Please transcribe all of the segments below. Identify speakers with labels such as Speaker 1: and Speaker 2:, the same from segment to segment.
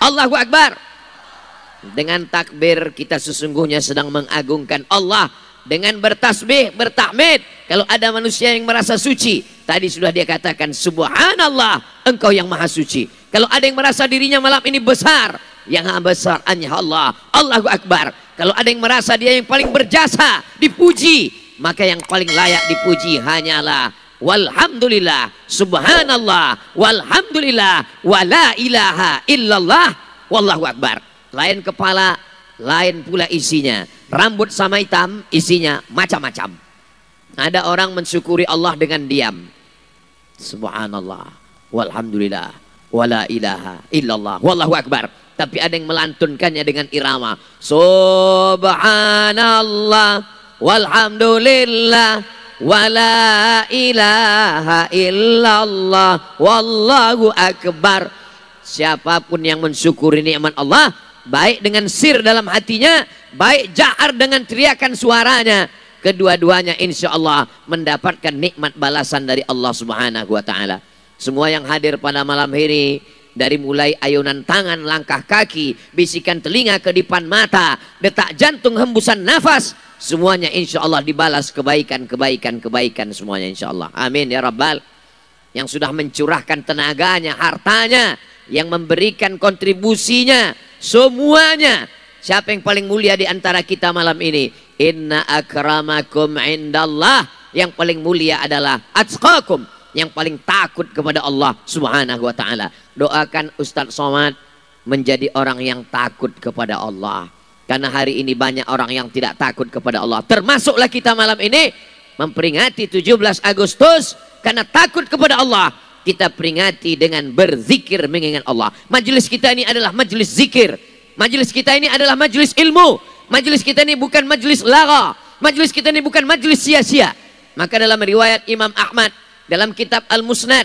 Speaker 1: Allahu Akbar. Dengan takbir kita sesungguhnya sedang mengagungkan Allah. Dengan bertasbih, bertahmid, kalau ada manusia yang merasa suci, tadi sudah dia katakan subhanallah, engkau yang maha suci. Kalau ada yang merasa dirinya malam ini besar, yang besar hanya Allah, Allahu Akbar. Kalau ada yang merasa dia yang paling berjasa, dipuji, maka yang paling layak dipuji hanyalah walhamdulillah, subhanallah, walhamdulillah, wala ilaha illallah, wallahu akbar. Lain kepala, lain pula isinya. Rambut sama hitam, isinya macam-macam. Ada orang mensyukuri Allah dengan diam. Subhanallah, walhamdulillah, wala ilaha illallah, wallahu akbar. Tapi ada yang melantunkannya dengan irama. Subhanallah, walhamdulillah, wala ilaha illallah, wallahu akbar. Siapapun yang mensyukuri nikmat Allah, baik dengan sir dalam hatinya, baik jahar dengan teriakan suaranya, kedua-duanya insya Allah mendapatkan nikmat balasan dari Allah Subhanahu wa ta'ala. Semua yang hadir pada malam ini, dari mulai ayunan tangan, langkah kaki, bisikan telinga, kedipan mata, detak jantung, hembusan nafas, semuanya insya Allah dibalas kebaikan semuanya insya Allah. Amin ya Rabbal. Yang sudah mencurahkan tenaganya, hartanya, yang memberikan kontribusinya, semuanya. Siapa yang paling mulia di antara kita malam ini? Inna akramakum indallah. Yang paling mulia adalah atqakum, yang paling takut kepada Allah Subhanahu wa ta'ala. Doakan Ustadz Somad menjadi orang yang takut kepada Allah. Karena hari ini banyak orang yang tidak takut kepada Allah. Termasuklah kita malam ini memperingati 17 Agustus. Karena takut kepada Allah, kita peringati dengan berzikir mengingat Allah. Majelis kita ini adalah majelis zikir. Majelis kita ini adalah majelis ilmu. Majelis kita ini bukan majelis lara. Majelis kita ini bukan majelis sia-sia. Maka dalam riwayat Imam Ahmad, dalam kitab Al-Musnad,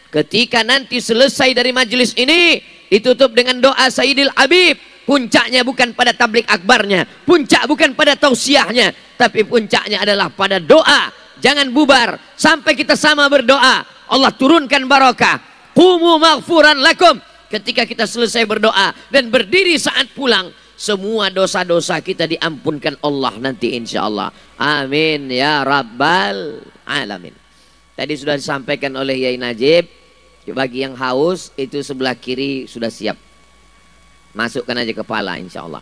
Speaker 1: ketika nanti selesai dari majelis ini, ditutup dengan doa Sayyidil Habib. Puncaknya bukan pada tablik akbarnya, puncak bukan pada tausiahnya, tapi puncaknya adalah pada doa. Jangan bubar sampai kita sama berdoa. Allah turunkan barakah. Qumu maghfuran lakum. Ketika kita selesai berdoa dan berdiri saat pulang, semua dosa-dosa kita diampunkan Allah nanti insya Allah. Amin ya Rabbal Alamin. Tadi sudah disampaikan oleh Yai Najib, bagi yang haus itu sebelah kiri sudah siap. Masukkan aja kepala insya Allah.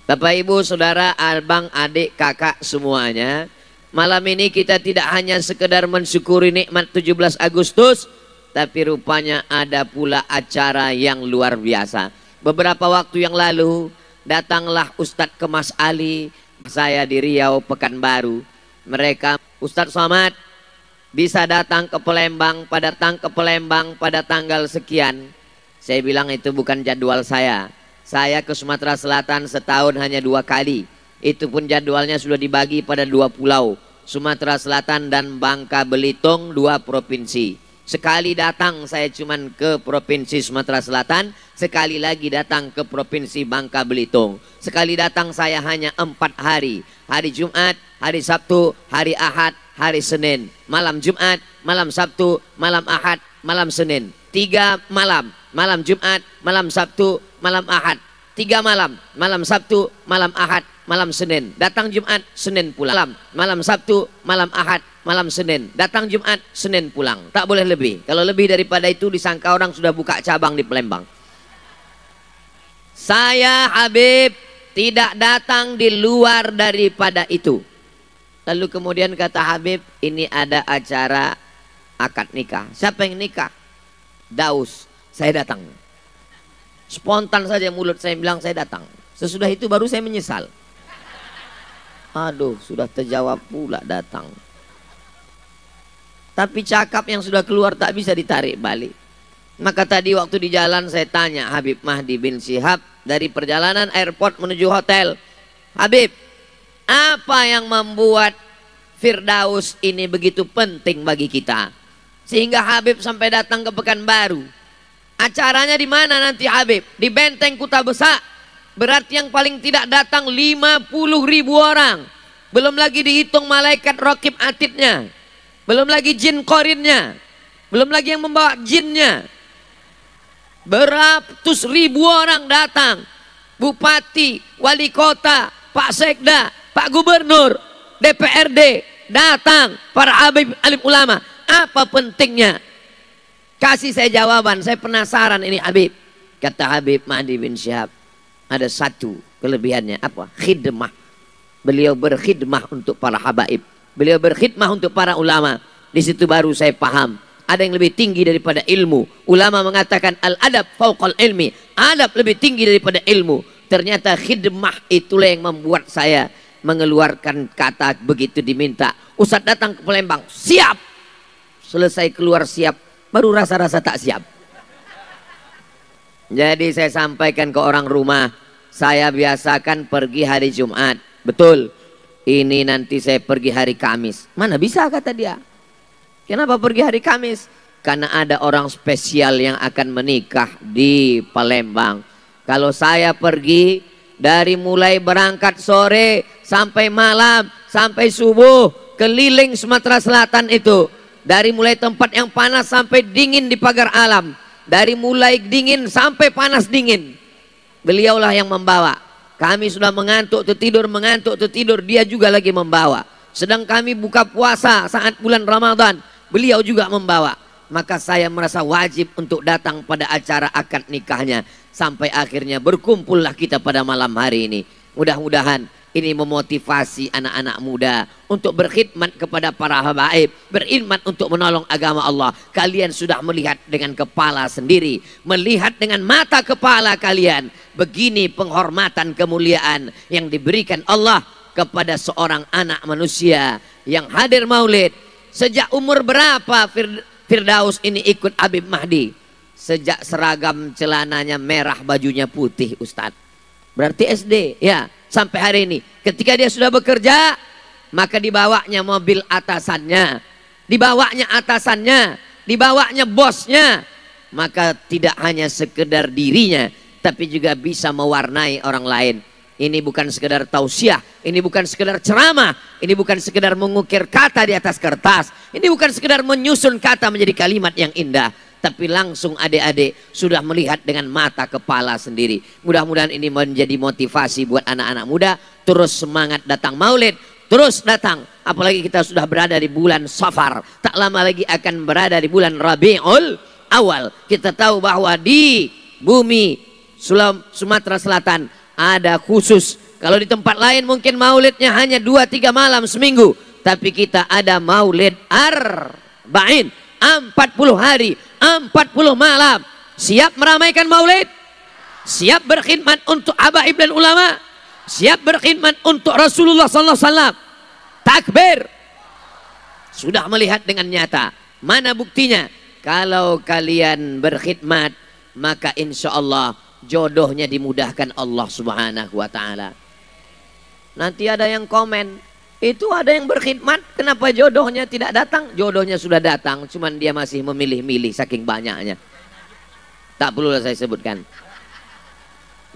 Speaker 1: Bapak Ibu Saudara, abang, adik, kakak semuanya, malam ini kita tidak hanya sekedar mensyukuri nikmat 17 Agustus, tapi rupanya ada pula acara yang luar biasa. Beberapa waktu yang lalu datanglah Ustadz Kemas Ali, saya di Riau, Pekanbaru. Mereka, Ustadz Somad bisa datang ke Palembang pada tanggal sekian. Saya bilang itu bukan jadwal saya. Saya ke Sumatera Selatan setahun hanya 2 kali. Itu pun jadwalnya sudah dibagi pada 2 pulau. Sumatera Selatan dan Bangka Belitung, 2 provinsi. Sekali datang saya cuman ke provinsi Sumatera Selatan, sekali lagi datang ke provinsi Bangka Belitung. Sekali datang saya hanya 4 hari. Hari Jumat, hari Sabtu, hari Ahad, hari Senin. Malam Jumat, malam Sabtu, malam Ahad, malam Senin. 3 malam. Malam Jumat, malam Sabtu, malam Ahad. 3 malam. Malam Sabtu, malam Ahad, malam Senin. Datang Jumat, Senin pulang. Malam Sabtu, malam Ahad, malam Senin. Datang Jumat, Senin pulang. Tak boleh lebih. Kalau lebih daripada itu disangka orang sudah buka cabang di Palembang. Saya Habib tidak datang di luar daripada itu. Lalu kemudian kata Habib, ini ada acara akad nikah. Siapa yang nikah? Daus. Saya datang. Spontan saja mulut saya bilang saya datang. Sesudah itu baru saya menyesal. Aduh, sudah terjawab pula datang. Tapi cakap yang sudah keluar tak bisa ditarik balik. Maka tadi waktu di jalan saya tanya Habib Mahdi bin Syihab dari perjalanan airport menuju hotel. Habib, apa yang membuat Firdaus ini begitu penting bagi kita? Sehingga Habib sampai datang ke Pekanbaru. Acaranya di mana nanti Habib? Di Benteng Kuta Besak. Berarti yang paling tidak datang 50.000 orang. Belum lagi dihitung malaikat raqib atidnya. Belum lagi jin korinnya. Belum lagi yang membawa jinnya. Beratus ribu orang datang. Bupati, wali kota, Pak Sekda, Pak Gubernur, DPRD datang, para alim ulama. Apa pentingnya? Kasih saya jawaban, saya penasaran ini Habib. Kata Habib Mahdi bin Syihab, ada satu kelebihannya, apa? Khidmah. Beliau berkhidmah untuk para habaib. Beliau berkhidmah untuk para ulama. Di situ baru saya paham. Ada yang lebih tinggi daripada ilmu. Ulama mengatakan al-adab fauqal ilmi. Adab lebih tinggi daripada ilmu. Ternyata khidmah itulah yang membuat saya mengeluarkan kata begitu diminta. Ustadz datang ke Palembang, siap. Selesai keluar siap, baru rasa-rasa tak siap. Jadi saya sampaikan ke orang rumah, saya biasakan pergi hari Jumat. Betul, ini nanti saya pergi hari Kamis. Mana bisa, kata dia. Kenapa pergi hari Kamis? Karena ada orang spesial yang akan menikah di Palembang. Kalau saya pergi dari mulai berangkat sore sampai malam, sampai subuh, keliling Sumatera Selatan itu. Dari mulai tempat yang panas sampai dingin di pagar alam. Dari mulai dingin sampai panas dingin. Beliaulah yang membawa. Kami sudah mengantuk tertidur, dia juga lagi membawa. Sedang kami buka puasa saat bulan Ramadan, beliau juga membawa. Maka saya merasa wajib untuk datang pada acara akad nikahnya. Sampai akhirnya berkumpullah kita pada malam hari ini. Mudah-mudahan ini memotivasi anak-anak muda untuk berkhidmat kepada para habaib, berkhidmat untuk menolong agama Allah. Kalian sudah melihat dengan kepala sendiri, melihat dengan mata kepala kalian. Begini penghormatan kemuliaan yang diberikan Allah kepada seorang anak manusia yang hadir maulid. Sejak umur berapa Firdaus ini ikut Habib Mahdi? Sejak seragam celananya merah, bajunya putih, Ustadz. Berarti SD, ya. Sampai hari ini, ketika dia sudah bekerja, maka dibawanya mobil atasannya, dibawanya bosnya. Maka tidak hanya sekedar dirinya, tapi juga bisa mewarnai orang lain. Ini bukan sekedar tausiah, ini bukan sekedar ceramah, ini bukan sekedar mengukir kata di atas kertas, ini bukan sekedar menyusun kata menjadi kalimat yang indah. Tapi langsung adik-adik sudah melihat dengan mata kepala sendiri. Mudah-mudahan ini menjadi motivasi buat anak-anak muda. Terus semangat datang maulid. Terus datang. Apalagi kita sudah berada di bulan Safar. Tak lama lagi akan berada di bulan Rabiul Awal. Kita tahu bahwa di bumi Sumatera Selatan ada khusus. Kalau di tempat lain mungkin maulidnya hanya 2-3 malam seminggu. Tapi kita ada maulid arba'in. 40 hari, 40 malam. Siap meramaikan maulid? Siap berkhidmat untuk habaib dan ulama? Siap berkhidmat untuk Rasulullah SAW? Takbir. Sudah melihat dengan nyata. Mana buktinya? Kalau kalian berkhidmat, maka insya Allah jodohnya dimudahkan Allah Subhanahu wa ta'ala. Nanti ada yang komen, itu ada yang berkhidmat, kenapa jodohnya tidak datang? Jodohnya sudah datang, cuman dia masih memilih-milih saking banyaknya. Tak perlu saya sebutkan.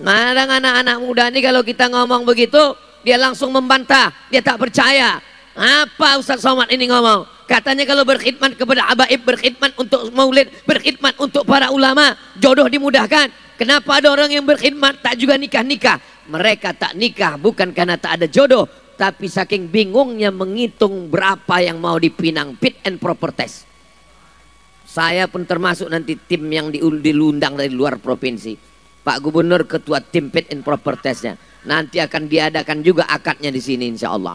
Speaker 1: Kadang anak-anak muda ini kalau kita ngomong begitu, dia langsung membantah, dia tak percaya. Apa Ustaz Somad ini ngomong? Katanya kalau berkhidmat kepada habaib, berkhidmat untuk maulid, berkhidmat untuk para ulama, jodoh dimudahkan. Kenapa ada orang yang berkhidmat tak juga nikah-nikah? Mereka tak nikah bukan karena tak ada jodoh, tapi saking bingungnya menghitung berapa yang mau dipinang, fit and proper test. Saya pun termasuk nanti tim yang diundang dari luar provinsi. Pak Gubernur ketua tim fit and proper testnya. Nanti akan diadakan juga akadnya di sini insya Allah.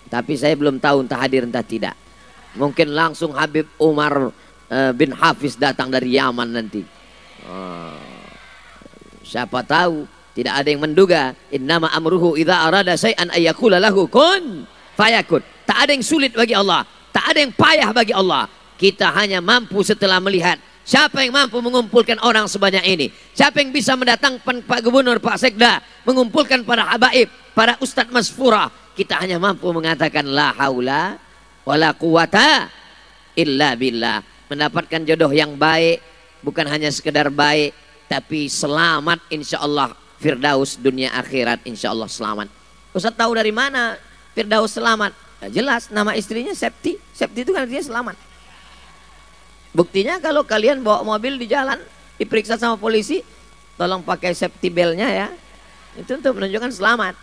Speaker 1: Tapi saya belum tahu entah hadir entah tidak. Mungkin langsung Habib Umar bin Hafiz datang dari Yaman nanti. Siapa tahu. Tidak ada yang menduga. Innama amruhu idza arada syai'an ayyakula lahu kun fayakun. Tak ada yang sulit bagi Allah, tak ada yang payah bagi Allah. Kita hanya mampu setelah melihat siapa yang mampu mengumpulkan orang sebanyak ini. Siapa yang bisa mendatangkan Pak Gubernur, Pak Sekda, mengumpulkan para habaib, para ustadz masfura. Kita hanya mampu mengatakan la haula wala quwata illa billah. Mendapatkan jodoh yang baik, bukan hanya sekedar baik, tapi selamat insya Allah. Firdaus dunia akhirat insya Allah selamat. Ustaz tahu dari mana Firdaus selamat? Nah, jelas nama istrinya Septi. Septi itu kan artinya selamat. Buktinya kalau kalian bawa mobil di jalan, diperiksa sama polisi, tolong pakai safety belnya ya. Itu untuk menunjukkan selamat.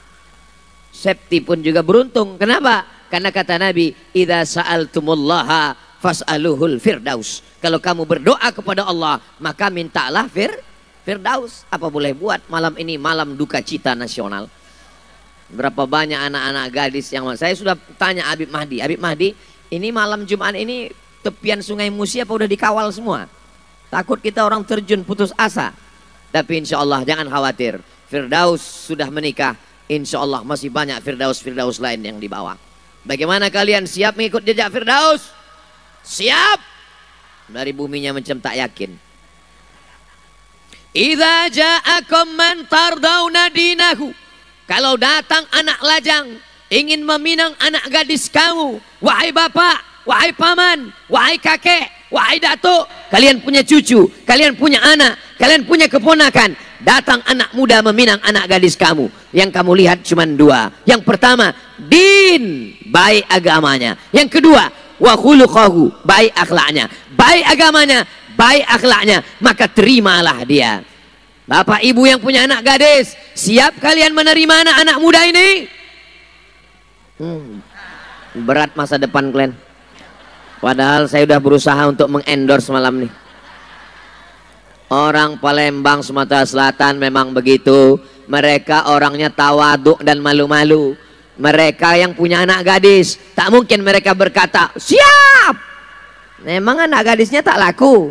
Speaker 1: Safety pun juga beruntung. Kenapa? Karena kata Nabi, idza sa'altumullaha fas'aluhul firdaus. Kalau kamu berdoa kepada Allah, maka mintalah firdaus. Apa boleh buat, malam ini malam duka cita nasional. Berapa banyak anak-anak gadis yang saya sudah tanya Habib Mahdi. Habib Mahdi, ini malam Jumat ini tepian Sungai Musi apa udah dikawal semua? Takut kita orang terjun putus asa. Tapi insya Allah jangan khawatir. Firdaus sudah menikah. Insya Allah masih banyak Firdaus lain yang dibawa. Bagaimana kalian siap mengikut jejak Firdaus? Siap. Dari buminya macam tak yakin. Idza ja'akum man tardawna dinahu. Kalau datang anak lajang ingin meminang anak gadis kamu, wahai bapak, wahai paman, wahai kakek, wahai datuk, kalian punya cucu, kalian punya anak, kalian punya keponakan, datang anak muda meminang anak gadis kamu. Yang kamu lihat cuma dua. Yang pertama, din, baik agamanya. Yang kedua, wa khuluquhu, baik akhlaknya. Baik agamanya, baik akhlaknya, maka terimalah dia. Bapak ibu yang punya anak gadis, siap kalian menerima anak-anak muda ini? Berat masa depan kalian. Padahal saya sudah berusaha untuk mengendorse malam nih. Orang Palembang Sumatera Selatan memang begitu. Mereka orangnya tawaduk dan malu-malu. Mereka yang punya anak gadis, tak mungkin mereka berkata siap. Memang anak gadisnya tak laku.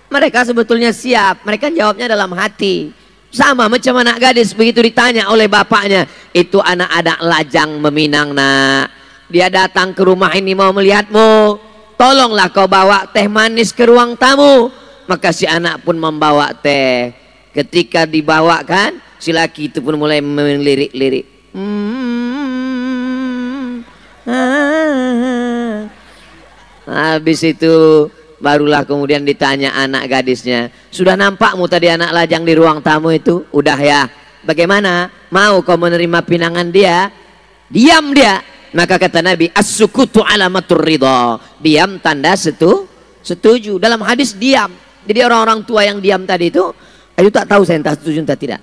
Speaker 1: Mereka sebetulnya siap. Mereka jawabnya dalam hati. Sama macam anak gadis begitu ditanya oleh bapaknya, itu anak-anak lajang meminang nak. Dia datang ke rumah ini mau melihatmu. Tolonglah kau bawa teh manis ke ruang tamu. Maka si anak pun membawa teh. Ketika dibawakan, si laki itu pun mulai melirik-lirik. Habis itu barulah kemudian ditanya anak gadisnya, sudah nampakmu tadi anak lajang di ruang tamu itu? Udah ya. Bagaimana? Mau kau menerima pinangan dia? Diam dia. Maka kata Nabi, as-sukutu alamatur ridha. Diam tanda setuju. Dalam hadis diam. Jadi orang-orang tua yang diam tadi itu tak tahu saya entah setuju entah tidak.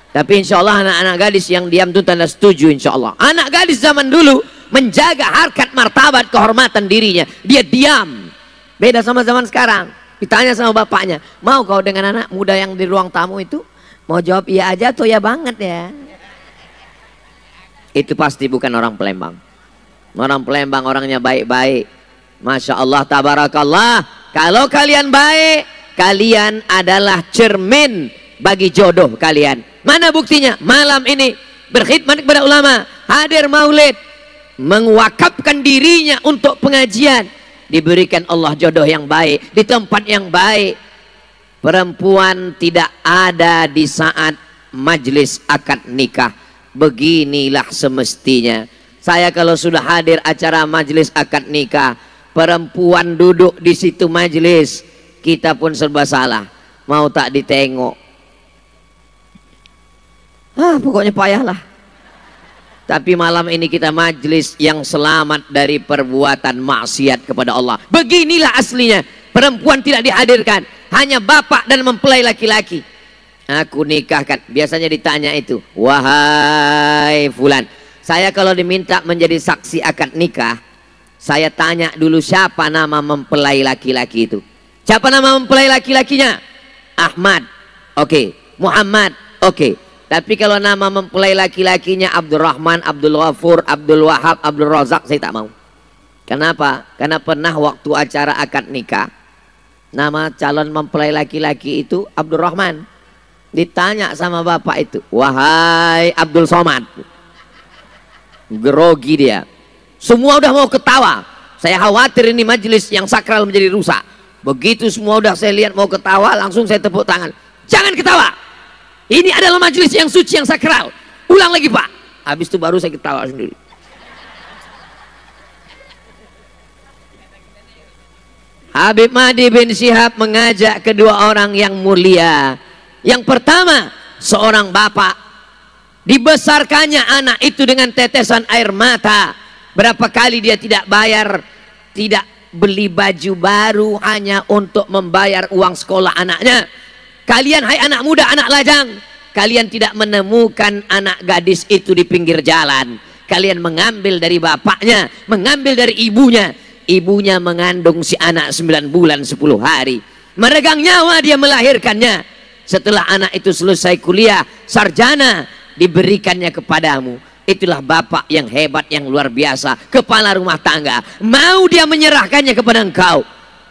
Speaker 1: Tapi insya Allah anak-anak gadis yang diam itu tanda setuju insya Allah. Anak gadis zaman dulu menjaga harkat martabat kehormatan dirinya. Dia diam. Beda sama zaman sekarang. Ditanya sama bapaknya, mau kau dengan anak muda yang di ruang tamu itu? Mau jawab iya aja atau ya banget ya? Itu pasti bukan orang Palembang. Orang Palembang orangnya baik-baik. Masya Allah, tabarakallah. Kalau kalian baik, kalian adalah cermin bagi jodoh kalian. Mana buktinya? Malam ini berkhidmat kepada ulama, hadir maulid, mewakafkan dirinya untuk pengajian. Diberikan Allah jodoh yang baik di tempat yang baik. Perempuan tidak ada di saat majlis akad nikah. Beginilah semestinya. Saya kalau sudah hadir acara majlis akad nikah, perempuan duduk di situ majlis, kita pun serba salah. Mau tak ditengok. Pokoknya payahlah. Tapi malam ini kita majlis yang selamat dari perbuatan maksiat kepada Allah. Beginilah aslinya. Perempuan tidak dihadirkan. Hanya bapak dan mempelai laki-laki. Aku nikahkan. Biasanya ditanya itu. Wahai fulan. Saya kalau diminta menjadi saksi akad nikah, saya tanya dulu siapa nama mempelai laki-laki itu. Siapa nama mempelai laki-lakinya? Ahmad. Oke. Muhammad. Oke. Tapi kalau nama mempelai laki-lakinya Abdurrahman, Abdul Ghafur, Abdul Wahab, Abdul Razak, saya tak mau. Kenapa? Karena pernah waktu acara akad nikah, nama calon mempelai laki-laki itu Abdurrahman. Ditanya sama bapak itu, wahai Abdul Somad. Grogi dia. Semua udah mau ketawa. Saya khawatir ini majelis yang sakral menjadi rusak. Begitu semua udah saya lihat mau ketawa, langsung saya tepuk tangan. Jangan ketawa. Ini adalah majelis yang suci, yang sakral. Ulang lagi pak. Habis itu baru saya ketawa sendiri. Habib Mahdi bin Syihab mengajak kedua orang yang mulia. Yang pertama, seorang bapak. Dibesarkannya anak itu dengan tetesan air mata. Berapa kali dia tidak bayar, tidak beli baju baru hanya untuk membayar uang sekolah anaknya. Kalian hai anak muda, anak lajang, kalian tidak menemukan anak gadis itu di pinggir jalan. Kalian mengambil dari bapaknya, mengambil dari ibunya. Ibunya mengandung si anak 9 bulan 10 hari. Meregang nyawa dia melahirkannya. Setelah anak itu selesai kuliah, sarjana, diberikannya kepadamu. Itulah bapak yang hebat, yang luar biasa, kepala rumah tangga. Mau dia menyerahkannya kepada engkau.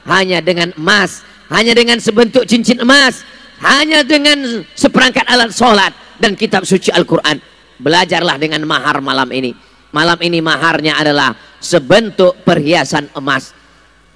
Speaker 1: Hanya dengan emas, hanya dengan sebentuk cincin emas, hanya dengan seperangkat alat sholat dan kitab suci Al-Quran. Belajarlah dengan mahar malam ini. Malam ini maharnya adalah sebentuk perhiasan emas.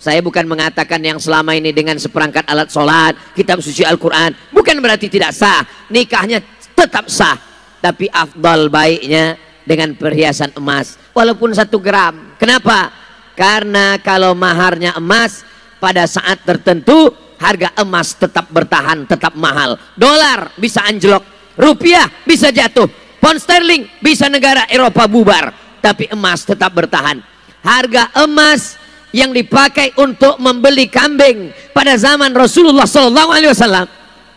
Speaker 1: Saya bukan mengatakan yang selama ini dengan seperangkat alat sholat, kitab suci Al-Quran, bukan berarti tidak sah. Nikahnya tetap sah. Tapi afdal baiknya dengan perhiasan emas. Walaupun 1 gram. Kenapa? Karena kalau maharnya emas, pada saat tertentu harga emas tetap bertahan, tetap mahal. Dolar bisa anjlok, rupiah bisa jatuh, pound sterling bisa negara Eropa bubar, tapi emas tetap bertahan. Harga emas yang dipakai untuk membeli kambing pada zaman Rasulullah SAW,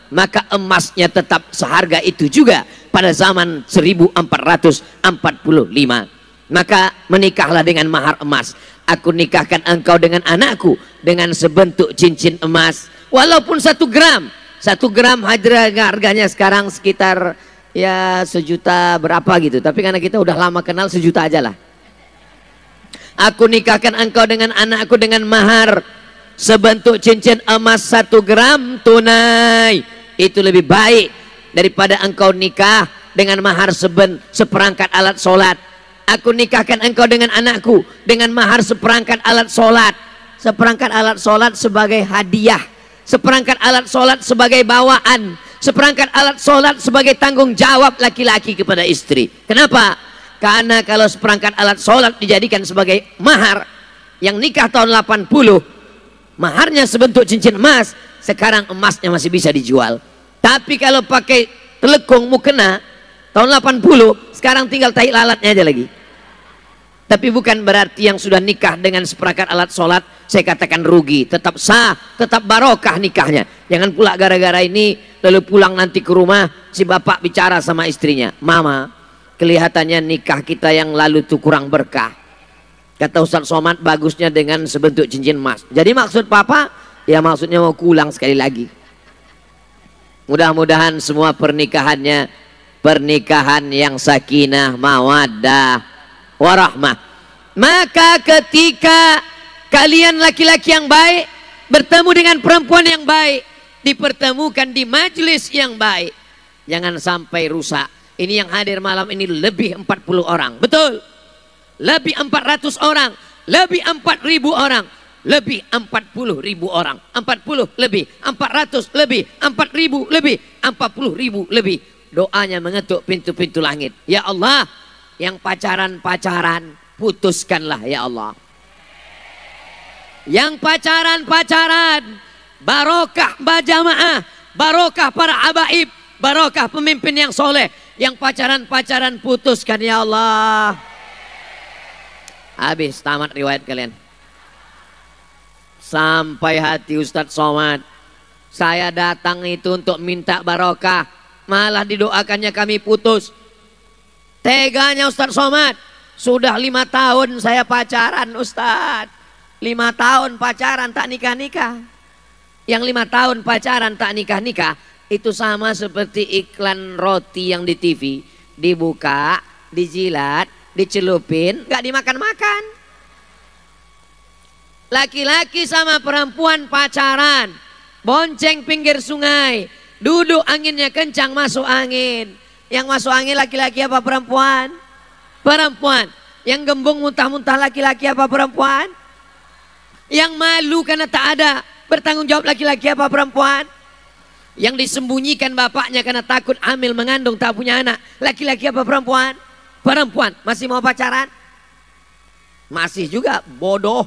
Speaker 1: maka emasnya tetap seharga itu juga pada zaman 1445. Maka menikahlah dengan mahar emas. Aku nikahkan engkau dengan anakku dengan sebentuk cincin emas. Walaupun 1 gram. 1 gram harganya sekarang sekitar ya 1 juta berapa gitu. Tapi karena kita udah lama kenal, 1 juta aja lah. Aku nikahkan engkau dengan anakku dengan mahar sebentuk cincin emas 1 gram tunai. Itu lebih baik daripada engkau nikah dengan mahar seperangkat alat sholat. Aku nikahkan engkau dengan anakku dengan mahar seperangkat alat sholat. Seperangkat alat sholat sebagai hadiah, seperangkat alat sholat sebagai bawaan, seperangkat alat sholat sebagai tanggung jawab laki-laki kepada istri. Kenapa? Karena kalau seperangkat alat sholat dijadikan sebagai mahar, yang nikah tahun 80 maharnya sebentuk cincin emas, sekarang emasnya masih bisa dijual. Tapi kalau pakai telekung mukena tahun 80, sekarang tinggal tai lalatnya aja lagi. Tapi bukan berarti yang sudah nikah dengan seperangkat alat sholat saya katakan rugi. Tetap sah, tetap barokah nikahnya. Jangan pula gara-gara ini lalu pulang nanti ke rumah si bapak bicara sama istrinya, "Mama, kelihatannya nikah kita yang lalu tuh kurang berkah. Kata Ustaz Somad bagusnya dengan sebentuk cincin emas." Jadi maksud papa, ya maksudnya mau kulang sekali lagi. Mudah-mudahan semua pernikahannya pernikahan yang sakinah, mawaddah, warahmah. Maka ketika kalian laki-laki yang baik bertemu dengan perempuan yang baik, dipertemukan di majelis yang baik, jangan sampai rusak. Ini yang hadir malam ini lebih 40 orang, betul? Lebih 400 orang, lebih 4.000 orang, lebih 40.000 orang, 40 lebih, 400 lebih, 4.000 lebih, 40.000 lebih. Doanya mengetuk pintu-pintu langit. Ya Allah, yang pacaran-pacaran putuskanlah ya Allah. Yang pacaran-pacaran barokah bajamaah, barokah para habaib, barokah pemimpin yang soleh. Yang pacaran-pacaran putuskan ya Allah. Habis tamat riwayat kalian. Sampai hati Ustadz Somad. Saya datang itu untuk minta barokah, malah didoakannya kami putus. Teganya Ustadz Somad. Sudah 5 tahun saya pacaran Ustadz. 5 tahun pacaran tak nikah-nikah. Yang 5 tahun pacaran tak nikah-nikah, itu sama seperti iklan roti yang di TV. Dibuka, dijilat, dicelupin, gak dimakan-makan. Laki-laki sama perempuan pacaran, bonceng pinggir sungai, duduk anginnya kencang masuk angin. Yang masuk angin laki-laki apa perempuan? Perempuan. Yang gembung muntah-muntah laki-laki apa perempuan? Yang malu karena tak ada bertanggung jawab laki-laki apa perempuan? Yang disembunyikan bapaknya karena takut hamil mengandung tak punya anak, laki-laki apa perempuan? Perempuan. Masih mau pacaran? Masih juga bodoh.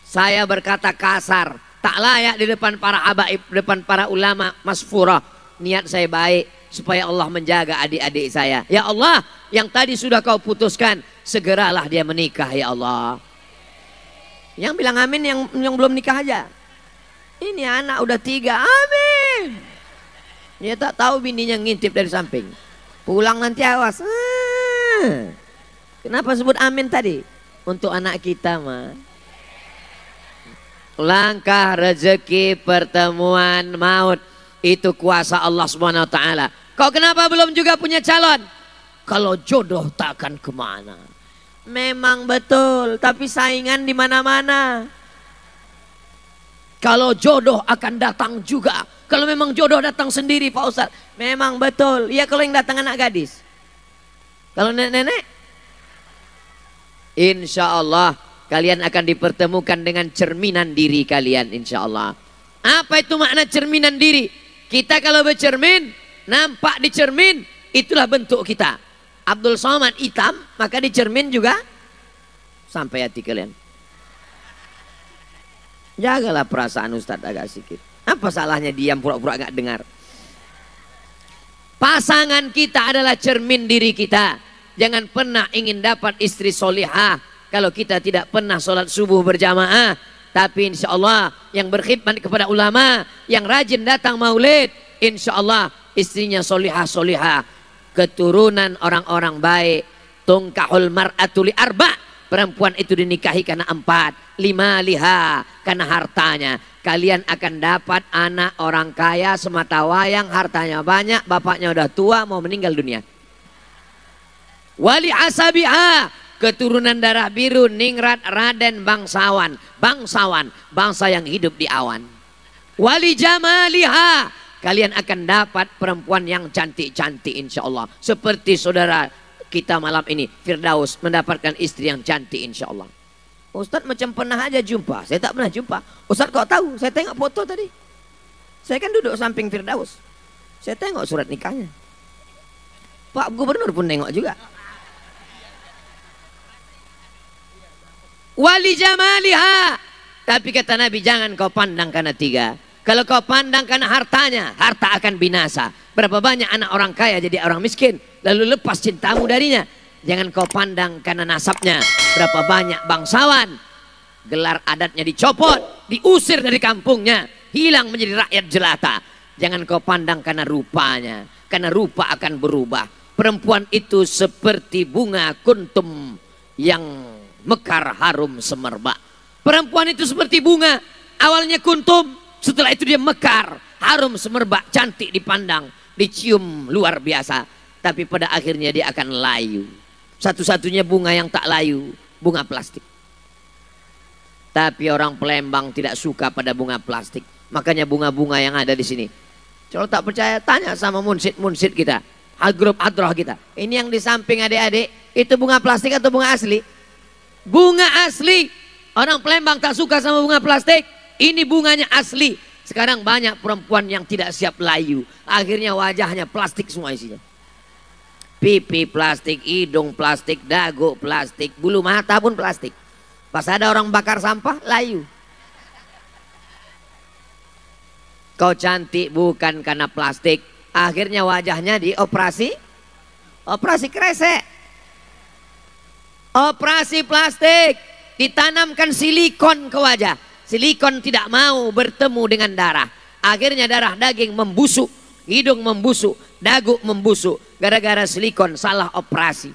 Speaker 1: Saya berkata kasar, tak layak di depan para habaib, depan para ulama masfurah. Niat saya baik supaya Allah menjaga adik-adik saya. Ya Allah, yang tadi sudah kau putuskan, segeralah dia menikah ya Allah. Yang bilang amin yang belum nikah aja. Ini anak udah 3, amin. Dia tak tahu bininya ngintip dari samping. Pulang nanti awas. Kenapa sebut amin tadi? Untuk anak kita mah. Langkah rezeki pertemuan maut itu kuasa Allah Subhanahu wa taala. Kau kenapa belum juga punya calon? Kalau jodoh takkan kemana. Memang betul, tapi saingan di mana-mana. Kalau jodoh akan datang juga. Kalau memang jodoh datang sendiri Pak Ustaz. Memang betul. Ya kalau yang datang anak gadis. Kalau nenek-nenek. Insya Allah kalian akan dipertemukan dengan cerminan diri kalian insya Allah. Apa itu makna cerminan diri? Kita kalau bercermin, nampak di cermin, itulah bentuk kita. Abdul Somad hitam, maka di cermin juga sampai hati kalian. Jagalah perasaan Ustadz agak sedikit. Apa salahnya diam pura-pura gak dengar? Pasangan kita adalah cermin diri kita. Jangan pernah ingin dapat istri solihah kalau kita tidak pernah sholat subuh berjamaah. Tapi insya Allah yang berkhidmat kepada ulama, yang rajin datang maulid, insya Allah istrinya solihah-solihah, keturunan orang-orang baik. Tungkahul mar'atu li arba', perempuan itu dinikahi karena 4. 5 liha, karena hartanya. Kalian akan dapat anak orang kaya semata wayang, hartanya banyak, bapaknya udah tua mau meninggal dunia. Wali asabiha, keturunan darah biru, ningrat, raden, bangsawan. Bangsawan, bangsa yang hidup di awan. Wali jamaliha, kalian akan dapat perempuan yang cantik-cantik insya Allah. Seperti saudara kita malam ini, Firdaus, mendapatkan istri yang cantik insya Allah. Ustadz macam pernah aja jumpa, saya tak pernah jumpa. Ustadz kok tahu? Saya tengok foto tadi. Saya kan duduk samping Firdaus. Saya tengok surat nikahnya. Pak Gubernur pun nengok juga. Wali jamaliha, tapi kata Nabi jangan kau pandang karena 3. Kalau kau pandang karena hartanya, harta akan binasa. Berapa banyak anak orang kaya jadi orang miskin, lalu lepas cintamu darinya. Jangan kau pandang karena nasabnya. Berapa banyak bangsawan, gelar adatnya dicopot, diusir dari kampungnya, hilang menjadi rakyat jelata. Jangan kau pandang karena rupanya, karena rupa akan berubah. Perempuan itu seperti bunga kuntum yang mekar harum semerbak. Perempuan itu seperti bunga, awalnya kuntum, setelah itu dia mekar harum semerbak, cantik dipandang, dicium luar biasa, tapi pada akhirnya dia akan layu. Satu-satunya bunga yang tak layu, bunga plastik. Tapi orang Palembang tidak suka pada bunga plastik, makanya bunga-bunga yang ada di sini. Kalau tak percaya tanya sama munsid-munsid kita, grup hadroh kita. Ini yang di samping adik-adik, itu bunga plastik atau bunga asli? Bunga asli. Orang Palembang tak suka sama bunga plastik. Ini bunganya asli. Sekarang banyak perempuan yang tidak siap layu, akhirnya wajahnya plastik semua isinya. Pipi plastik, hidung plastik, dagu plastik, bulu mata pun plastik. Pas ada orang bakar sampah, layu. Kau cantik bukan karena plastik, akhirnya wajahnya dioperasi. Operasi kresek. Operasi plastik, ditanamkan silikon ke wajah. Silikon tidak mau bertemu dengan darah. Akhirnya darah daging membusuk, hidung membusuk, dagu membusuk. Gara-gara silikon salah operasi.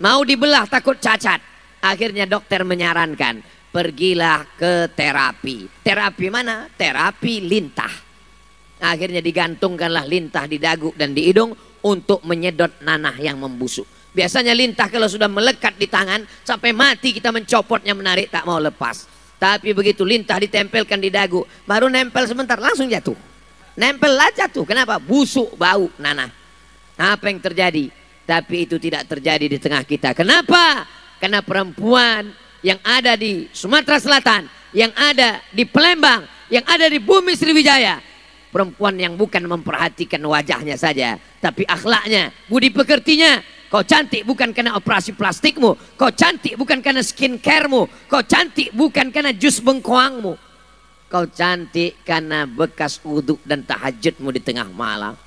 Speaker 1: Mau dibelah takut cacat. Akhirnya dokter menyarankan, pergilah ke terapi. Terapi mana? Terapi lintah. Akhirnya digantungkanlah lintah di dagu dan di hidung untuk menyedot nanah yang membusuk. Biasanya lintah kalau sudah melekat di tangan, sampai mati kita mencopotnya, menarik tak mau lepas. Tapi begitu lintah ditempelkan di dagu, baru nempel sebentar langsung jatuh. Nempel lah jatuh. Kenapa? Busuk, bau, nanah. Apa yang terjadi? Tapi itu tidak terjadi di tengah kita. Kenapa? Karena perempuan yang ada di Sumatera Selatan, yang ada di Palembang, yang ada di bumi Sriwijaya, perempuan yang bukan memperhatikan wajahnya saja, tapi akhlaknya, budi pekertinya. Kau cantik bukan karena operasi plastikmu, kau cantik bukan karena skincaremu, kau cantik bukan karena jus bengkoangmu, kau cantik karena bekas wudhu dan tahajudmu di tengah malam.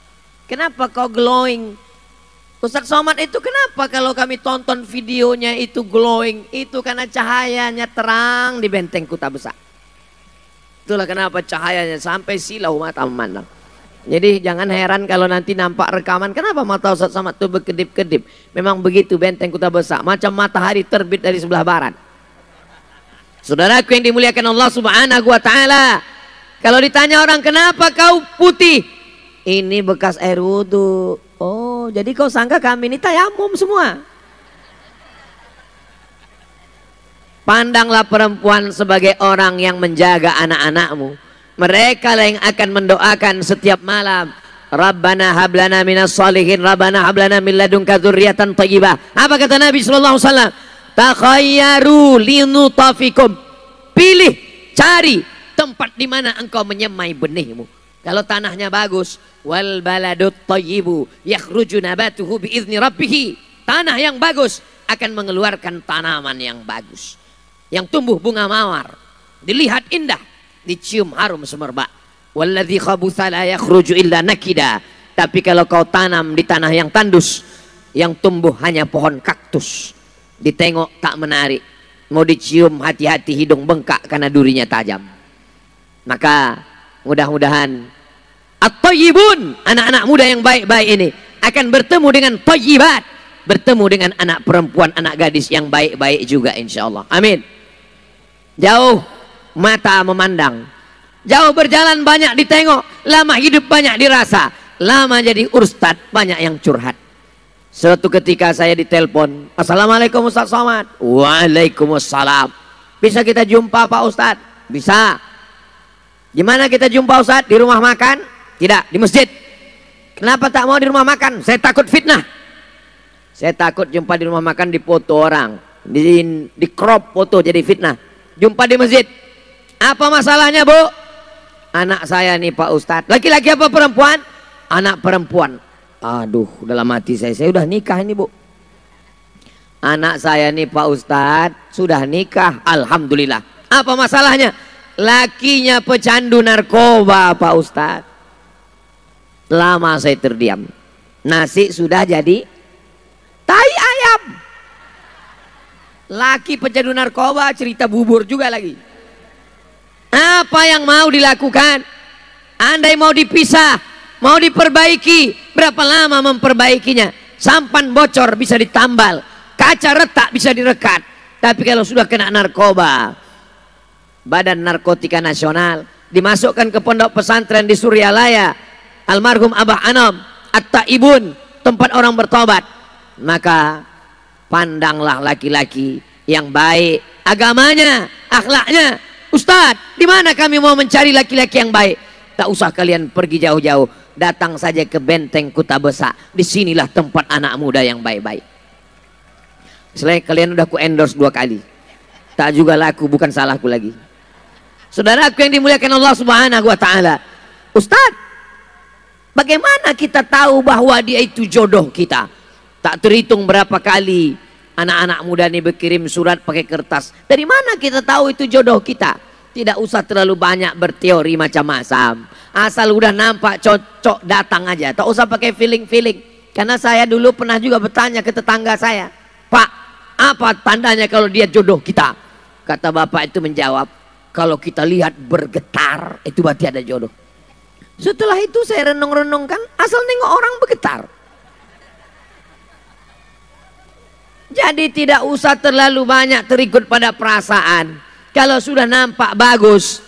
Speaker 1: Kenapa kau glowing? Ustaz Somad itu kenapa kalau kami tonton videonya itu glowing? Itu karena cahayanya terang di benteng Kuta Besar. Itulah kenapa cahayanya sampai silau mata memandang. Jadi jangan heran kalau nanti nampak rekaman, kenapa mata Ustaz Somad itu berkedip-kedip. Memang begitu benteng Kota Besar, macam matahari terbit dari sebelah barat. Saudaraku yang dimuliakan Allah Subhanahu wa Ta'ala, kalau ditanya orang, kenapa kau putih? Ini bekas air wudhu. Oh, jadi kau sangka kami ini tayamum semua? Pandanglah perempuan sebagai orang yang menjaga anak-anakmu. Mereka lah yang akan mendoakan setiap malam. Rabbana hablana minas salihin, Rabbana hablana min ladunka dzurriyyatan thayyibah. Apa kata Nabi sallallahu alaihi wasallam? Takhayyaru linutafikum. Pilih, cari tempat di mana engkau menyemai benihmu. Kalau tanahnya bagus, wal baladut thayyibu yakhruju nabatuhu biizni rabbih. Tanah yang bagus akan mengeluarkan tanaman yang bagus. Yang tumbuh bunga mawar, dilihat indah, dicium harum semerbak. Walladzi khabutha la yakhruju illa nakida. Tapi kalau kau tanam di tanah yang tandus, yang tumbuh hanya pohon kaktus, ditengok tak menarik, mau dicium hati-hati hidung bengkak karena durinya tajam. Maka mudah-mudahan at-thayyibun, anak-anak muda yang baik-baik ini akan bertemu dengan thayyibat, bertemu dengan anak perempuan, anak gadis yang baik-baik juga insyaallah. Amin. Jauh mata memandang, jauh berjalan banyak ditengok, lama hidup banyak dirasa, lama jadi ustad banyak yang curhat. Suatu ketika saya ditelepon, Assalamualaikum Ustaz Somad. Waalaikumsalam. Bisa kita jumpa Pak Ustad? Bisa. Gimana kita jumpa Ustad? Di rumah makan? Tidak, di masjid. Kenapa tak mau di rumah makan? Saya takut fitnah. Saya takut jumpa di rumah makan dipoto orang, di crop foto jadi fitnah. Jumpa di masjid. Apa masalahnya Bu? Anak saya nih Pak Ustadz. Laki-laki apa perempuan? Anak perempuan. Aduh, dalam hati saya udah nikah ini Bu. Anak saya nih Pak Ustadz sudah nikah, alhamdulillah. Apa masalahnya? Lakinya pecandu narkoba Pak Ustadz. Lama saya terdiam. Nasi sudah jadi tai ayam. Laki pecandu narkoba, cerita bubur juga lagi. Apa yang mau dilakukan? Andai mau dipisah, mau diperbaiki, berapa lama memperbaikinya? Sampan bocor bisa ditambal, kaca retak bisa direkat. Tapi kalau sudah kena narkoba, Badan Narkotika Nasional, dimasukkan ke pondok pesantren di Suryalaya, almarhum Abah Anom, At-Taibun, tempat orang bertobat. Maka pandanglah laki-laki yang baik, agamanya, akhlaknya. Ustadz, di mana kami mau mencari laki-laki yang baik? Tak usah kalian pergi jauh-jauh, datang saja ke benteng Kota Besar. Disinilah tempat anak muda yang baik-baik. Selain kalian udah ku endorse 2 kali, tak juga laku, bukan salahku lagi. Saudaraku yang dimuliakan Allah Subhanahu wa Ta'ala, Ustadz, bagaimana kita tahu bahwa dia itu jodoh kita? Tak terhitung berapa kali anak-anak muda ini berkirim surat pakai kertas. Dari mana kita tahu itu jodoh kita? Tidak usah terlalu banyak berteori macam-macam. Asal udah nampak cocok datang aja. Tak usah pakai feeling-feeling. Karena saya dulu pernah juga bertanya ke tetangga saya, Pak, apa tandanya kalau dia jodoh kita? Kata bapak itu menjawab, kalau kita lihat bergetar, itu berarti ada jodoh. Setelah itu saya renung-renungkan, asal nengok orang bergetar. Jadi tidak usah terlalu banyak terikut pada perasaan. Kalau sudah nampak bagus.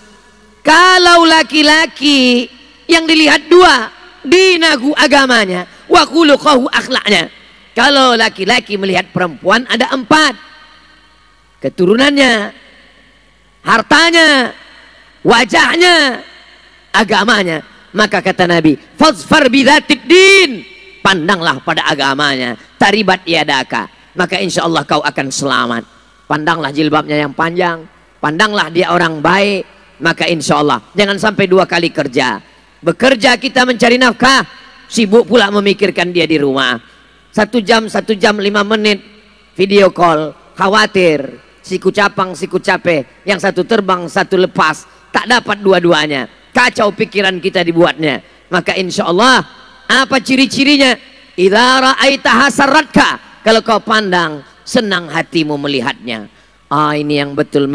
Speaker 1: Kalau laki-laki yang dilihat 2, dinagu agamanya, wa khuluquhu akhlaknya. Kalau laki-laki melihat perempuan ada 4. Keturunannya, hartanya, wajahnya, agamanya. Maka kata Nabi, fazfar bidzatid din, pandanglah pada agamanya, taribat yadaka. Maka insya Allah kau akan selamat. Pandanglah jilbabnya yang panjang, pandanglah dia orang baik, maka insya Allah jangan sampai 2 kali kerja. Bekerja kita mencari nafkah, sibuk pula memikirkan dia di rumah. 1 jam 5 menit video call, khawatir siku capang siku capek, yang satu terbang satu lepas, tak dapat dua-duanya. Kacau pikiran kita dibuatnya. Maka insya Allah apa ciri-cirinya? Idza ra'aita hasaratka, kalau kau pandang senang hatimu melihatnya. Ah, ini yang betul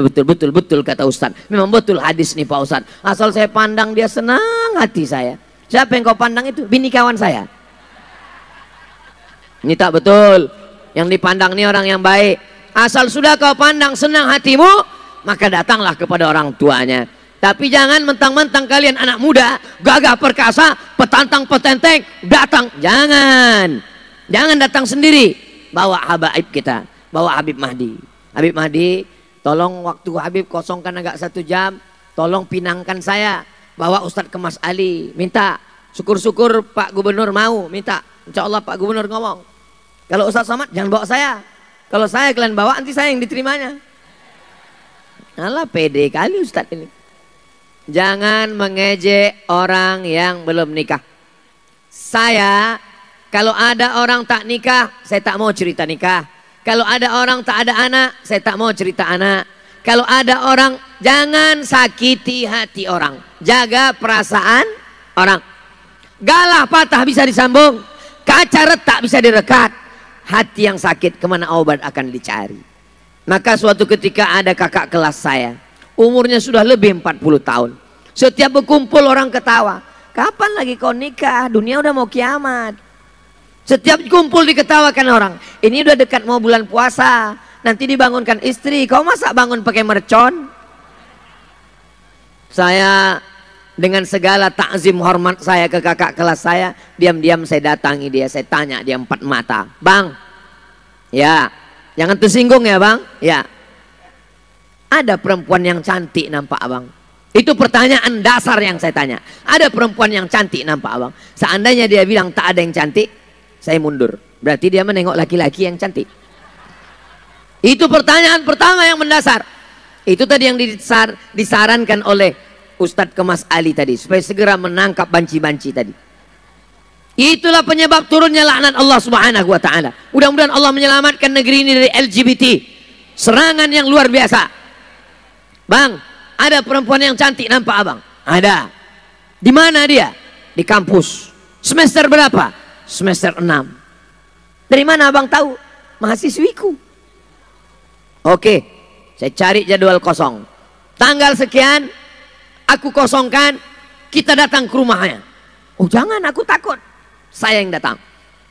Speaker 1: kata Ustaz. Memang betul hadis nih Pak Ustaz. Asal saya pandang dia senang hati saya. Siapa yang kau pandang itu? Bini kawan saya. Ini tak betul. Yang dipandang ini orang yang baik. Asal sudah kau pandang senang hatimu, maka datanglah kepada orang tuanya. Tapi jangan mentang-mentang kalian anak muda, gagah perkasa, petantang petenteng, datang. Jangan. Jangan datang sendiri. Bawa habaib kita. Bawa Habib Mahdi. Habib Mahdi, tolong waktu Habib kosongkan agak 1 jam. Tolong pinangkan saya. Bawa Ustadz ke Mas Ali. Minta. Syukur-syukur Pak Gubernur mau. Minta. Insya Allah Pak Gubernur ngomong. Kalau Ustadz Somad jangan bawa saya. Kalau saya kalian bawa nanti saya yang diterimanya. Alah pede kali Ustadz ini. Jangan mengejek orang yang belum nikah. Saya kalau ada orang tak nikah, saya tak mau cerita nikah. Kalau ada orang tak ada anak, saya tak mau cerita anak. Kalau ada orang, jangan sakiti hati orang. Jaga perasaan orang. Galah patah bisa disambung. Kaca retak bisa direkat. Hati yang sakit kemana obat akan dicari. Maka suatu ketika ada kakak kelas saya. Umurnya sudah lebih 40 tahun. Setiap berkumpul orang ketawa. Kapan lagi kau nikah? Dunia udah mau kiamat. Setiap kumpul diketawakan orang. Ini udah dekat mau bulan puasa. Nanti dibangunkan istri. Kau masa bangun pakai mercon? Saya dengan segala takzim hormat saya ke kakak kelas saya. Diam-diam saya datangi dia. Saya tanya dia 4 mata. Bang. Ya. Jangan tersinggung ya bang. Ya. Ada perempuan yang cantik nampak abang. Itu pertanyaan dasar yang saya tanya. Ada perempuan yang cantik nampak abang. Seandainya dia bilang tak ada yang cantik, saya mundur. Berarti dia menengok laki-laki yang cantik. Itu pertanyaan pertama yang mendasar. Itu tadi yang disarankan oleh Ustadz ke Mas Ali tadi. Supaya segera menangkap banci-banci tadi. Itulah penyebab turunnya laknat Allah subhanahu wa ta'ala. Mudah-mudahan Allah menyelamatkan negeri ini dari LGBT. Serangan yang luar biasa. Bang, ada perempuan yang cantik nampak abang? Ada. Di mana dia? Di kampus. Semester berapa? Semester 6. Dari mana abang tahu? Mahasiswiku. Oke, saya cari jadwal kosong. Tanggal sekian, aku kosongkan, kita datang ke rumahnya. Oh jangan, aku takut. Saya yang datang.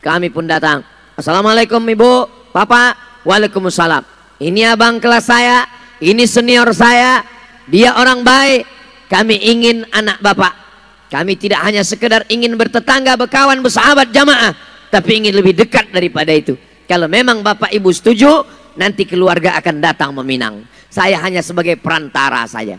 Speaker 1: Kami pun datang. Assalamualaikum ibu, bapak. Waalaikumsalam. Ini abang kelas saya, ini senior saya. Dia orang baik. Kami ingin anak bapak. Kami tidak hanya sekedar ingin bertetangga, berkawan, bersahabat, jamaah, tapi ingin lebih dekat daripada itu. Kalau memang bapak ibu setuju, nanti keluarga akan datang meminang. Saya hanya sebagai perantara saja.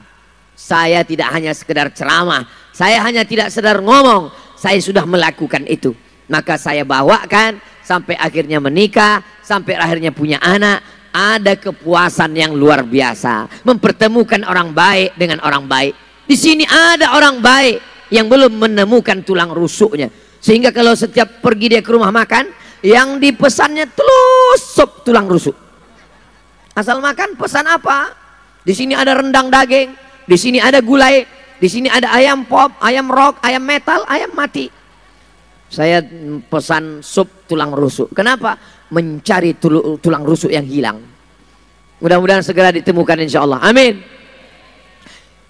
Speaker 1: Saya tidak hanya sekedar ceramah. Saya hanya tidak sekedar ngomong. Saya sudah melakukan itu. Maka saya bawakan sampai akhirnya menikah, sampai akhirnya punya anak. Ada kepuasan yang luar biasa. Mempertemukan orang baik dengan orang baik. Di sini ada orang baik yang belum menemukan tulang rusuknya. Sehingga kalau setiap pergi dia ke rumah makan, yang dipesannya terus sup tulang rusuk. Asal makan pesan apa? Di sini ada rendang daging, di sini ada gulai, di sini ada ayam pop, ayam rock, ayam metal, ayam mati. Saya pesan sup tulang rusuk. Kenapa? Mencari tulang rusuk yang hilang. Mudah-mudahan segera ditemukan insya Allah. Amin.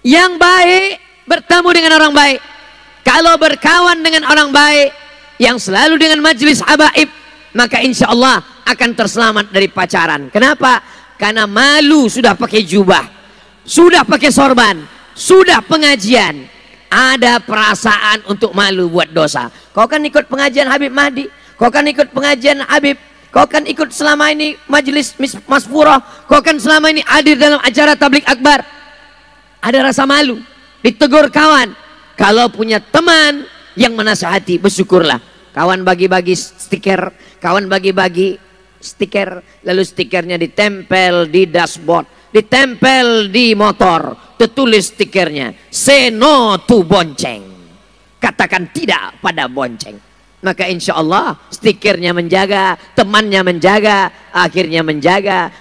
Speaker 1: Yang baik bertemu dengan orang baik. Kalau berkawan dengan orang baik yang selalu dengan majelis habaib, maka insya Allah akan terselamat dari pacaran. Kenapa? Karena malu sudah pakai jubah, sudah pakai sorban, sudah pengajian. Ada perasaan untuk malu buat dosa. Kau kan ikut pengajian Habib Mahdi, kau kan ikut pengajian Habib, kau kan ikut selama ini majelis Masfurah, kau kan selama ini hadir dalam acara tablik akbar. Ada rasa malu, ditegur kawan. Kalau punya teman yang menasihati, bersyukurlah. Kawan bagi-bagi stiker, kawan bagi-bagi stiker, lalu stikernya ditempel di dashboard, ditempel di motor, tertulis stikernya, say no to bonceng, katakan tidak pada bonceng. Maka insya Allah stikernya menjaga, temannya menjaga,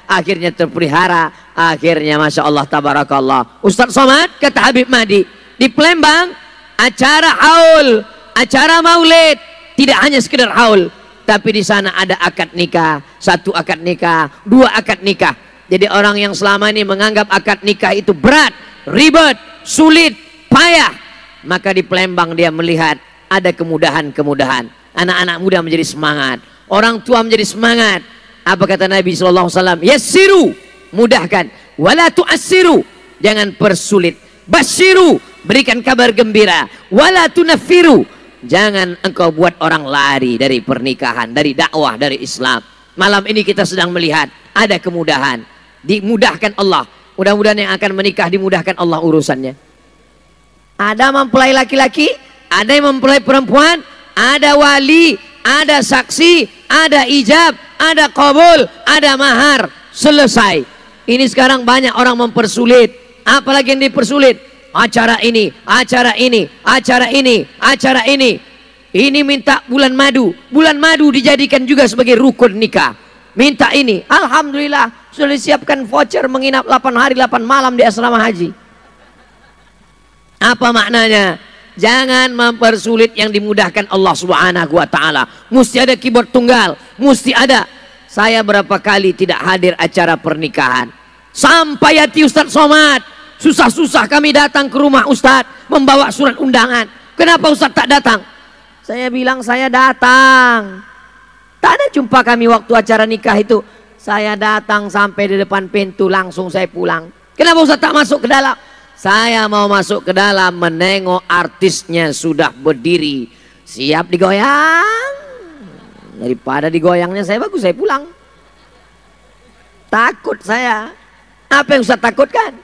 Speaker 1: akhirnya terpelihara, akhirnya masya Allah tabarakallah. Ustaz Somad kata Habib Mahdi di Palembang, acara haul, acara maulid, tidak hanya sekedar haul, tapi di sana ada akad nikah, 1 akad nikah, 2 akad nikah. Jadi orang yang selama ini menganggap akad nikah itu berat, ribet, sulit, payah, maka di Palembang dia melihat ada kemudahan-kemudahan. Anak-anak muda menjadi semangat, orang tua menjadi semangat. Apa kata Nabi SAW? Yassiru, mudahkan, wala tu'assiru, jangan persulit. Basyiru, berikan kabar gembira, wala tunaffiru, jangan engkau buat orang lari dari pernikahan, dari dakwah, dari Islam. Malam ini kita sedang melihat ada kemudahan, dimudahkan Allah. Mudah-mudahan yang akan menikah dimudahkan Allah urusannya. Ada mempelai laki-laki, ada yang mempelai perempuan, ada wali, ada saksi, ada ijab, ada qabul, ada mahar, selesai. Ini sekarang banyak orang mempersulit. Apalagi yang dipersulit? Acara ini, acara ini, acara ini, acara ini. Ini minta bulan madu. Bulan madu dijadikan juga sebagai rukun nikah. Minta ini. Alhamdulillah sudah disiapkan voucher menginap 8 hari 8 malam di asrama haji. Apa maknanya? Jangan mempersulit yang dimudahkan Allah Subhanahu wa taala. Mesti ada keyboard tunggal, mesti ada. Saya berapa kali tidak hadir acara pernikahan. Sampai hati Ustadz Somad, susah-susah kami datang ke rumah Ustadz membawa surat undangan. Kenapa Ustadz tak datang? Saya bilang saya datang. Tak ada jumpa kami waktu acara nikah itu. Saya datang sampai di depan pintu langsung saya pulang. Kenapa Ustadz tak masuk ke dalam? Saya mau masuk ke dalam menengok artisnya sudah berdiri, siap digoyang. Daripada digoyangnya saya bagus saya pulang. Takut saya. Apa yang Ustaz takutkan?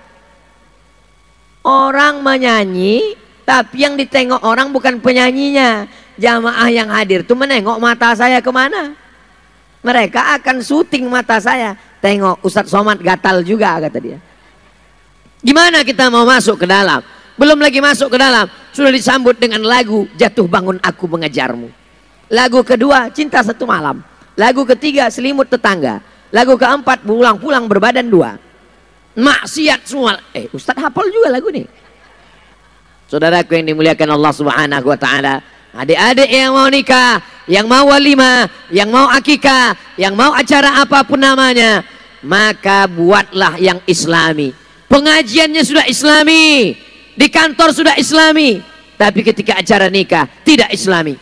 Speaker 1: Orang menyanyi, tapi yang ditengok orang bukan penyanyinya. Jamaah yang hadir tuh menengok mata saya kemana? Mereka akan syuting mata saya. Tengok Ustadz Somad gatal juga, kata dia. Gimana kita mau masuk ke dalam? Belum lagi masuk ke dalam, sudah disambut dengan lagu Jatuh Bangun Aku Mengejarmu. Lagu kedua, Cinta Satu Malam. Lagu ketiga, Selimut Tetangga. Lagu keempat, Pulang-pulang Berbadan Dua. Maksiat semua. Ustadz hafal juga lagu nih. Saudaraku yang dimuliakan Allah Subhanahu wa taala, adik-adik yang mau nikah, yang mau walimah, yang mau akikah, yang mau acara apapun namanya, maka buatlah yang islami. Pengajiannya sudah islami, di kantor sudah islami, tapi ketika acara nikah tidak islami.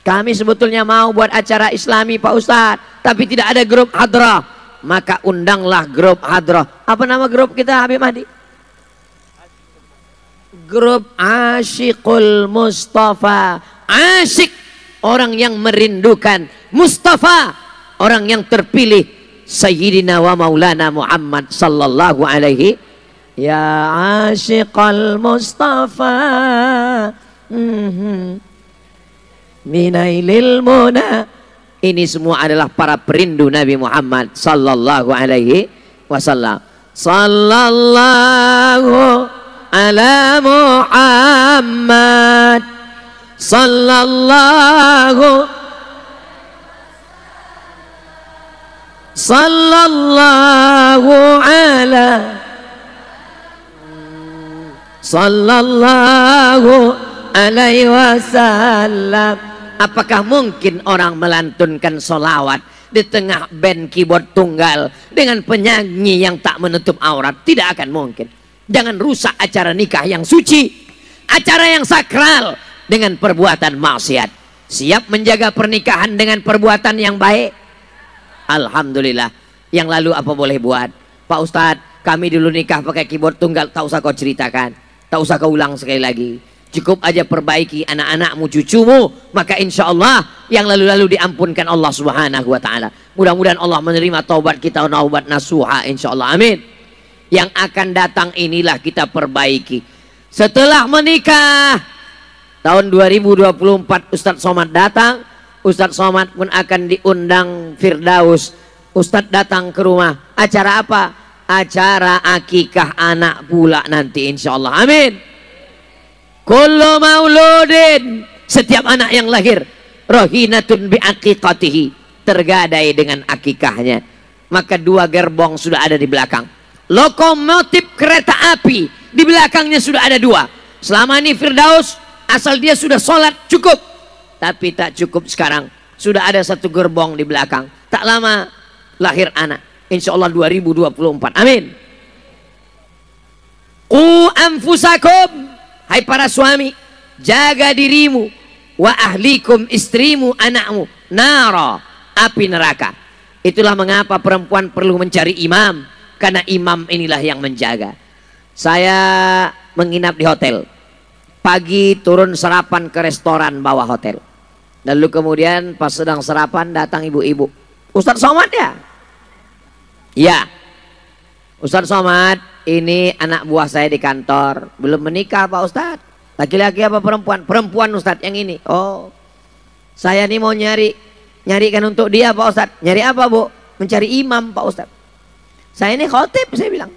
Speaker 1: Kami sebetulnya mau buat acara islami Pak Ustadz, tapi tidak ada grup hadrah. Maka undanglah grup hadrah. Apa nama grup kita Habib Mahdi? Grup Asyikul Mustafa. Asyik, orang yang merindukan. Mustafa, orang yang terpilih. Sayyidina wa maulana Muhammad sallallahu alaihi. Ya Asyikul Mustafa Minailil Muna. Ini semua adalah para perindu Nabi Muhammad sallallahu alaihi wasallam. Sallallahu ala Muhammad sallallahu ala sallallahu alaihi wasallam. Apakah mungkin orang melantunkan solawat di tengah band keyboard tunggal dengan penyanyi yang tak menutup aurat? Tidak akan mungkin. Jangan rusak acara nikah yang suci, acara yang sakral dengan perbuatan maksiat. Siap menjaga pernikahan dengan perbuatan yang baik? Alhamdulillah. Yang lalu apa boleh buat? Pak Ustadz, kami dulu nikah pakai keyboard tunggal. Tak usah kau ceritakan, tak usah kau ulang sekali lagi. Cukup aja perbaiki anak-anakmu, cucumu, maka insya Allah yang lalu-lalu diampunkan Allah Subhanahu wa taala. Mudah-mudahan Allah menerima taubat kita, taubat nasuha insya Allah. Amin. Yang akan datang inilah kita perbaiki. Setelah menikah tahun 2024 Ustadz Somad datang. Ustadz Somad pun akan diundang Firdaus. Ustadz datang ke rumah. Acara apa? Acara akikah anak pula nanti insya Allah. Amin. Kullu mauludin, setiap anak yang lahir, rohinatun bi aqiqatihi, tergadai dengan akikahnya. Maka 2 gerbong sudah ada di belakang. Lokomotif kereta api di belakangnya sudah ada 2. Selama ini Firdaus asal dia sudah sholat cukup, tapi tak cukup sekarang. Sudah ada 1 gerbong di belakang. Tak lama lahir anak. insya Allah 2024. Amin. Qu anfusakum, hai para suami, jaga dirimu, wa ahlikum, istrimu, anakmu, nara, api neraka. Itulah mengapa perempuan perlu mencari imam, karena imam inilah yang menjaga. Saya menginap di hotel. Pagi turun sarapan ke restoran bawah hotel. Lalu kemudian pas sedang sarapan datang ibu-ibu. Ustadz Somad ya? Ya. Ustadz Somad, ini anak buah saya di kantor. Belum menikah Pak Ustadz. Laki-laki apa perempuan? Perempuan Ustadz yang ini. Oh, saya ini mau nyarikan untuk dia Pak Ustadz. Nyari apa Bu? Mencari imam Pak Ustadz. Saya ini khotib, saya bilang.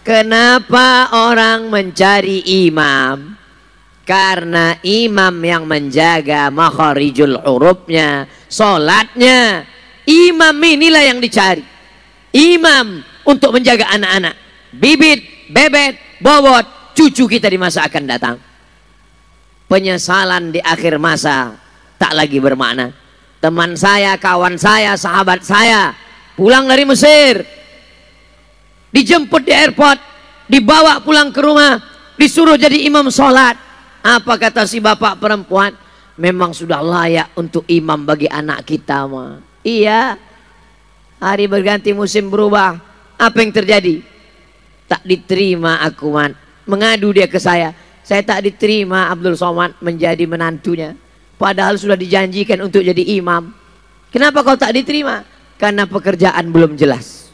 Speaker 1: Kenapa orang mencari imam? Karena imam yang menjaga makharijul hurufnya, sholatnya. Imam inilah yang dicari. Imam untuk menjaga anak-anak, bibit, bebet, bobot, cucu kita di masa akan datang. Penyesalan di akhir masa tak lagi bermakna. Teman saya, kawan saya, sahabat saya pulang dari Mesir, dijemput di airport, dibawa pulang ke rumah, disuruh jadi imam sholat. Apa kata si bapak perempuan? Memang sudah layak untuk imam bagi anak kita mah. Iya. Hari berganti, musim berubah. Apa yang terjadi? Tak diterima aku man. Mengadu dia ke saya. Saya tak diterima Abdul Somad menjadi menantunya. Padahal sudah dijanjikan untuk jadi imam. Kenapa kau tak diterima? Karena pekerjaan belum jelas.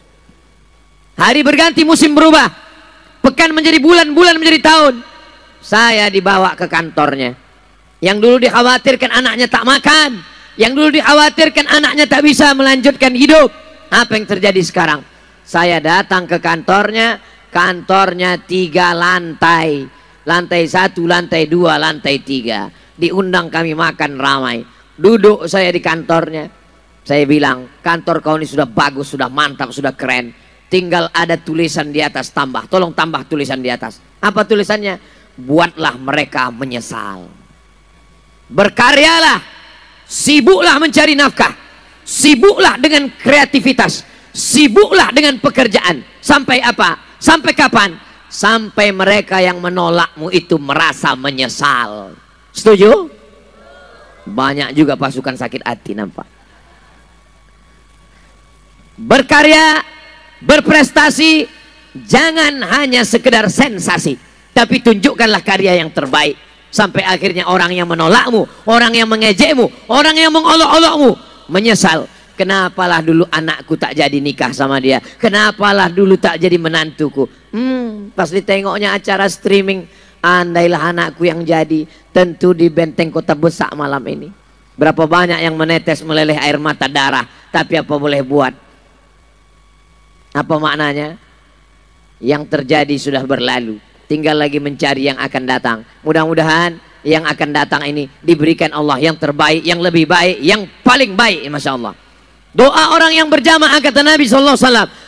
Speaker 1: Hari berganti, musim berubah. Pekan menjadi bulan, bulan menjadi tahun. Saya dibawa ke kantornya. Yang dulu dikhawatirkan anaknya tak makan, yang dulu dikhawatirkan anaknya tak bisa melanjutkan hidup. Apa yang terjadi sekarang? Saya datang ke kantornya. Kantornya 3 lantai. Lantai 1, lantai 2, lantai 3. Diundang kami makan ramai. Duduk saya di kantornya. Saya bilang, kantor kau ini sudah bagus, sudah mantap, sudah keren. Tinggal ada tulisan di atas tambah. Tolong tambah tulisan di atas. Apa tulisannya? Buatlah mereka menyesal. Berkaryalah. Sibuklah mencari nafkah. Sibuklah dengan kreativitas. Sibuklah dengan pekerjaan. Sampai apa? Sampai kapan? Sampai mereka yang menolakmu itu merasa menyesal. Setuju? Banyak juga pasukan sakit hati nampak. Berkarya, berprestasi, jangan hanya sekedar sensasi, tapi tunjukkanlah karya yang terbaik. Sampai akhirnya orang yang menolakmu, orang yang mengejekmu, orang yang mengolok-olokmu menyesal. Kenapalah dulu anakku tak jadi nikah sama dia? Kenapalah dulu tak jadi menantuku? Pas ditengoknya acara streaming, andailah anakku yang jadi, tentu di benteng kota Besak malam ini. Berapa banyak yang menetes meleleh air mata darah, tapi apa boleh buat? Apa maknanya? Yang terjadi sudah berlalu. Tinggal lagi mencari yang akan datang. Mudah-mudahan yang akan datang ini diberikan Allah yang terbaik, yang lebih baik, yang paling baik. Masya Allah. Doa orang yang berjamaah, kata Nabi SAW,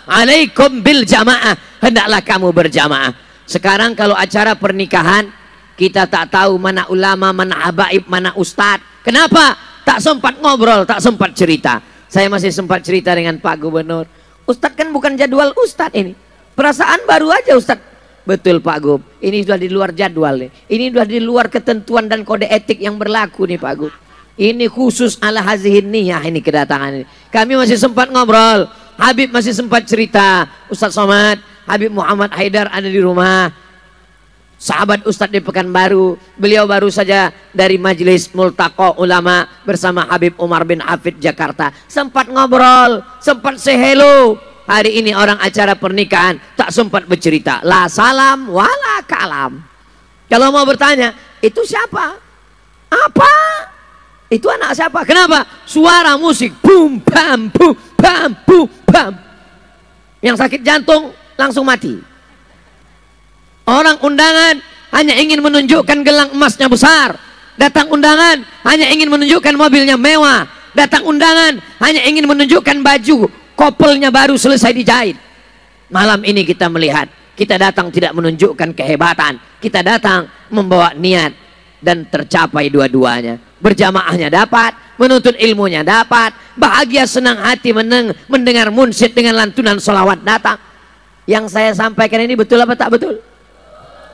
Speaker 1: alaikum bil jamaah, hendaklah kamu berjamaah. Sekarang kalau acara pernikahan, kita tak tahu mana ulama, mana habaib, mana ustadz. Kenapa? Tak sempat ngobrol, tak sempat cerita. Saya masih sempat cerita dengan Pak Gubernur. Ustadz kan bukan jadwal ustadz ini. Perasaan baru aja ustadz. Betul Pak Gub, ini sudah di luar jadwal nih. Ini sudah di luar ketentuan dan kode etik yang berlaku nih Pak Gub. Ini khusus ala hazihin niyah ini kedatangan ini. Kami masih sempat ngobrol, Habib masih sempat cerita. Ustadz Somad, Habib Muhammad Haidar ada di rumah. Sahabat Ustadz di Pekanbaru, beliau baru saja dari majelis Multaqo Ulama bersama Habib Umar bin Hafid Jakarta. Sempat ngobrol, sempat say hello. Hari ini orang acara pernikahan tak sempat bercerita. La salam wala kalam. Kalau mau bertanya, itu siapa? Apa? Itu anak siapa? Kenapa? Suara musik bum bam bum bam bum bam. Yang sakit jantung langsung mati. Orang undangan hanya ingin menunjukkan gelang emasnya besar. Datang undangan hanya ingin menunjukkan mobilnya mewah. Datang undangan hanya ingin menunjukkan baju kopelnya baru selesai dijahit. Malam ini kita melihat, kita datang tidak menunjukkan kehebatan, kita datang membawa niat. dan tercapai dua-duanya. Berjamaahnya dapat, menuntut ilmunya dapat, bahagia senang hati mendengar munsyid dengan lantunan sholawat datang. Yang saya sampaikan ini betul apa tak betul?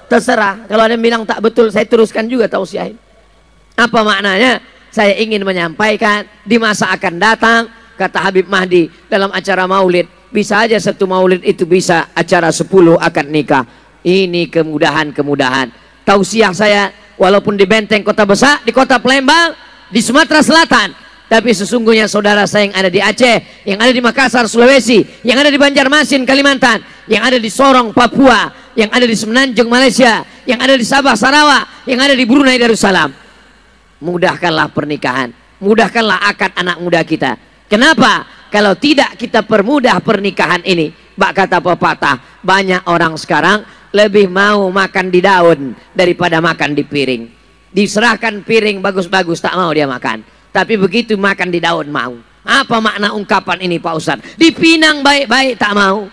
Speaker 1: Terserah. Kalau ada yang bilang tak betul, saya teruskan juga tausiahin. Apa maknanya? Saya ingin menyampaikan di masa akan datang, kata Habib Mahdi dalam acara maulid, bisa aja satu maulid itu bisa acara 10 akad nikah. Ini kemudahan-kemudahan. Tausiah saya, walaupun di Benteng Kota Besar, di Kota Palembang, di Sumatera Selatan, tapi sesungguhnya saudara saya yang ada di Aceh, yang ada di Makassar, Sulawesi, yang ada di Banjarmasin, Kalimantan, yang ada di Sorong, Papua, yang ada di Semenanjung, Malaysia, yang ada di Sabah, Sarawak, yang ada di Brunei Darussalam. Mudahkanlah pernikahan, mudahkanlah akad anak muda kita. Kenapa? Kalau tidak kita permudah pernikahan ini, bak kata pepatah, banyak orang sekarang lebih mau makan di daun daripada makan di piring. Diserahkan piring bagus-bagus tak mau dia makan, tapi begitu makan di daun mau. Apa makna ungkapan ini Pak Ustadz? Dipinang baik-baik tak mau,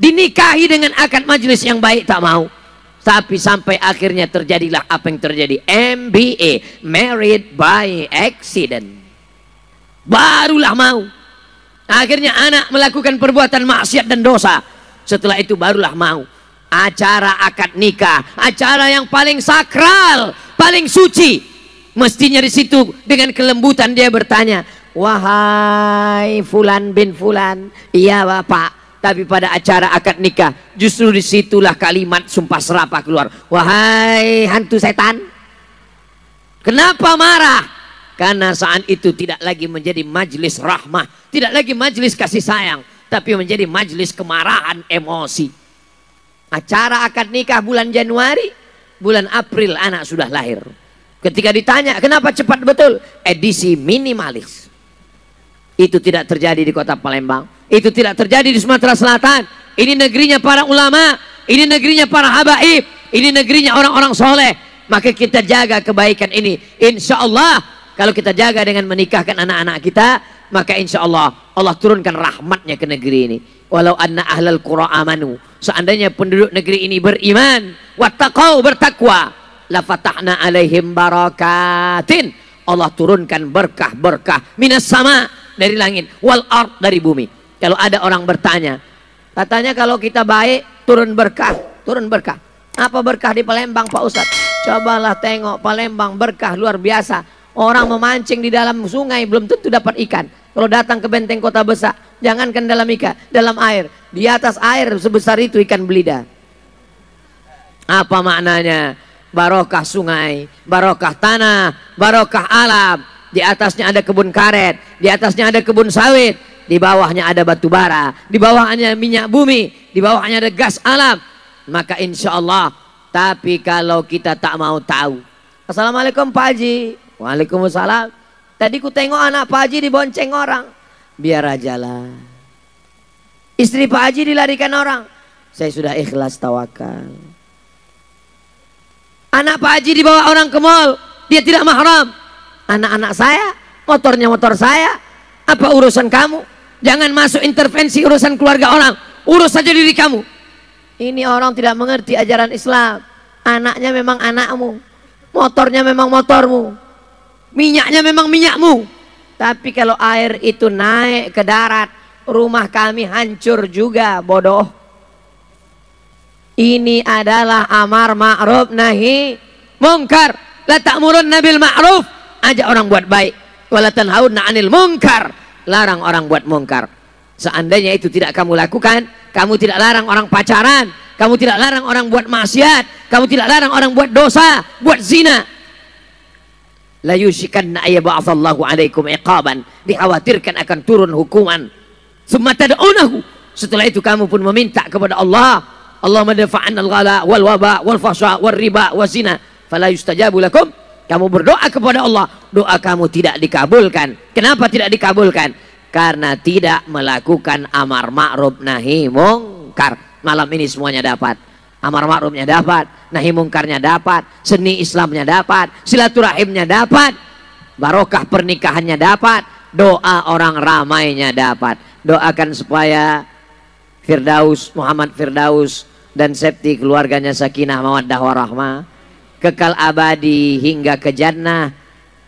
Speaker 1: dinikahi dengan akad majelis yang baik tak mau. Tapi sampai akhirnya terjadilah apa yang terjadi. MBA, married by accident. Barulah mau. Akhirnya anak melakukan perbuatan maksiat dan dosa. Setelah itu barulah mau. Acara akad nikah, acara yang paling sakral, paling suci. Mestinya di situ dengan kelembutan dia bertanya, wahai Fulan bin Fulan. Iya Bapak. Tapi pada acara akad nikah, justru disitulah kalimat sumpah serapah keluar. Wahai hantu setan. Kenapa marah? Karena saat itu tidak lagi menjadi majelis rahmah, tidak lagi majelis kasih sayang, tapi menjadi majelis kemarahan, emosi. Acara akad nikah bulan Januari, bulan April anak sudah lahir. Ketika ditanya kenapa cepat betul, edisi minimalis. Itu tidak terjadi di Kota Palembang, itu tidak terjadi di Sumatera Selatan. Ini negerinya para ulama, ini negerinya para habaib, ini negerinya orang-orang soleh. Maka kita jaga kebaikan ini. Insya Allah kalau kita jaga dengan menikahkan anak-anak kita, maka insya Allah Allah turunkan rahmatnya ke negeri ini. Walau anna ahlal qura amanu, seandainya penduduk negeri ini beriman, wattaqau, bertakwa, la fatahna alaihim barakatin, Allah turunkan berkah-berkah minas sama, dari langit, wal ard, dari bumi. Kalau ada orang bertanya, katanya kalau kita baik turun berkah, turun berkah. Apa berkah di Palembang Pak Ustadz? Cobalah tengok Palembang, berkah luar biasa. Orang memancing di dalam sungai belum tentu dapat ikan. Kalau datang ke Benteng Kota Besar, jangankan dalam ikan, dalam air, di atas air sebesar itu ikan belida. Apa maknanya? Barokah sungai, barokah tanah, barokah alam. Di atasnya ada kebun karet, di atasnya ada kebun sawit, di bawahnya ada batu bara, di bawahnya minyak bumi, di bawahnya ada gas alam. Maka insya Allah. Tapi kalau kita tak mau tahu, assalamualaikum Pak Haji. Waalaikumsalam. Tadi ku tengok anak Pak Haji dibonceng orang. Biar aja lah. Istri Pak Haji dilarikan orang. Saya sudah ikhlas tawakal. Anak Pak Haji dibawa orang ke mall, dia tidak mahram. Anak-anak saya, motornya motor saya. Apa urusan kamu? Jangan masuk intervensi urusan keluarga orang. Urus saja diri kamu. Ini orang tidak mengerti ajaran Islam. Anaknya memang anakmu, motornya memang motormu, minyaknya memang minyakmu. Tapi kalau air itu naik ke darat, rumah kami hancur juga, bodoh. Ini adalah amar ma'ruf nahi mungkar. La ta'murunna bil ma'ruf, ajak orang buat baik. Wala tanhauna 'anil munkar, larang orang buat mungkar. Seandainya itu tidak kamu lakukan, kamu tidak larang orang pacaran, kamu tidak larang orang buat maksiat, kamu tidak larang orang buat dosa, buat zina. La yushikanna ayyab'atsallahu 'alaikum iqaban, dikhawatirkan akan turun hukuman. Summa tad'unahu, setelah itu kamu pun meminta kepada Allah, Allahumma dafa'anna al-ghala wal waba wal fahsya wal riba wal zina, fala yustajabu lakum. Kamu berdoa kepada Allah, doa kamu tidak dikabulkan. Kenapa tidak dikabulkan? Karena tidak melakukan amar ma'ruf nahi mungkar. Malam ini semuanya dapat. Amar ma'rufnya dapat, nahi mungkarnya dapat, seni Islamnya dapat, silaturahimnya dapat, barokah pernikahannya dapat, doa orang ramainya dapat. Doakan supaya Firdaus, Muhammad Firdaus dan Septi keluarganya sakinah mawaddah warahmah. kekal abadi hingga ke jannah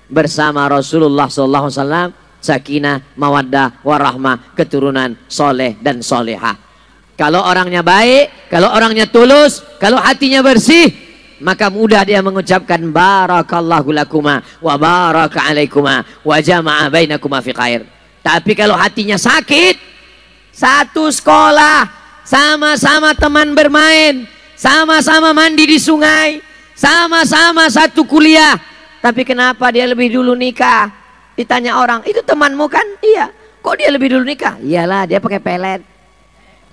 Speaker 1: bersama Rasulullah SAW, sakinah, mawaddah, warahmah, keturunan soleh dan solehah. Kalau orangnya baik, kalau orangnya tulus, kalau hatinya bersih, maka mudah dia mengucapkan barakallahu lakuma wa baraka alaikuma wa jama'a bainakuma fi khair. Tapi kalau hatinya sakit, satu sekolah, sama-sama teman bermain, sama-sama mandi di sungai, sama-sama satu kuliah, tapi kenapa dia lebih dulu nikah? Ditanya orang, itu temanmu kan? Iya. Kok dia lebih dulu nikah? Iyalah, dia pakai pelet.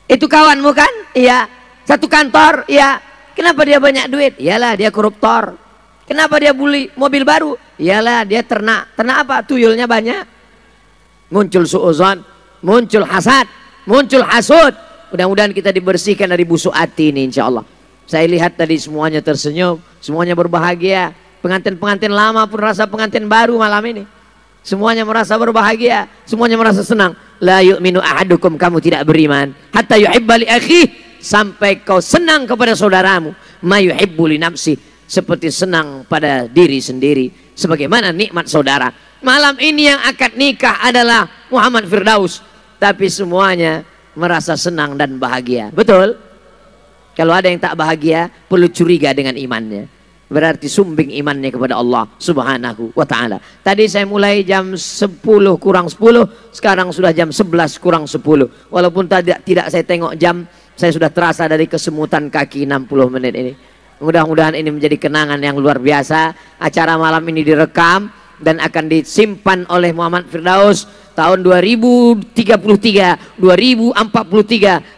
Speaker 1: Itu kawanmu kan? Iya. Satu kantor? Iya. Kenapa dia banyak duit? Iyalah, dia koruptor. Kenapa dia beli mobil baru? Iyalah, dia ternak. Ternak apa? Tuyulnya banyak. Muncul suuzon, muncul hasad, muncul hasud. Mudah-mudahan kita dibersihkan dari busuk hati ini, insya Allah. Saya lihat tadi semuanya tersenyum, semuanya berbahagia. Pengantin-pengantin lama pun rasa pengantin baru malam ini. Semuanya merasa berbahagia, semuanya merasa senang. La yu'minu ahadukum, kamu tidak beriman hatta yuhibba li akhi, sampai kau senang kepada saudaramu ma yuhibbu li nafsi, seperti senang pada diri sendiri, sebagaimana nikmat saudara. Malam ini yang akad nikah adalah Muhammad Firdaus, tapi semuanya merasa senang dan bahagia. Betul? Kalau ada yang tak bahagia, perlu curiga dengan imannya. Berarti sumbing imannya kepada Allah Subhanahu wa ta'ala. Tadi saya mulai jam 10 kurang 10, sekarang sudah jam 11 kurang 10. Walaupun tidak saya tengok jam, saya sudah terasa dari kesemutan kaki 60 menit ini. Mudah-mudahan ini menjadi kenangan yang luar biasa. Acara malam ini direkam dan akan disimpan oleh Muhammad Firdaus tahun 2033, 2043.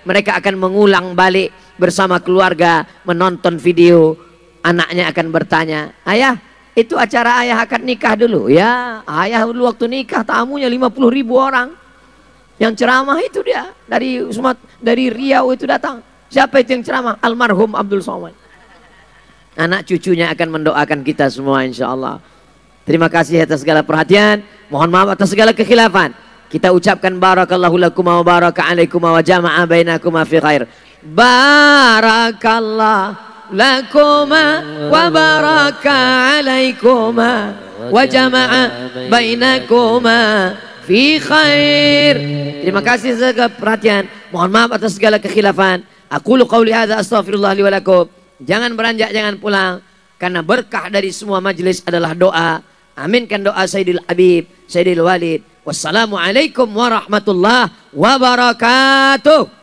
Speaker 1: Mereka akan mengulang balik bersama keluarga menonton video. Anaknya akan bertanya, ayah, itu acara ayah akad nikah dulu. Ya, ayah dulu waktu nikah tamunya 50.000 orang. Yang ceramah itu dia dari Riau itu datang. Siapa itu yang ceramah? Almarhum Abdul Somad. Anak cucunya akan mendoakan kita semua, insya Allah. Terima kasih atas segala perhatian. Mohon maaf atas segala kekhilafan. Kita ucapkan barakallahu lakum wa baraka alaikum wa jama'a bainakuma fi khair. Barakallah lakuma wa baraka alaikuma wa jama'a bainakuma fi khair. Terima kasih segala perhatian. Mohon maaf atas segala kekhilafan. Aqulu qauli hadza astaghfirullah li wa lakum. Jangan beranjak, jangan pulang, karena berkah dari semua majelis adalah doa. Aminkan doa Sayyidil Habib, Sayyidil Walid. Wassalamualaikum warahmatullahi wabarakatuh.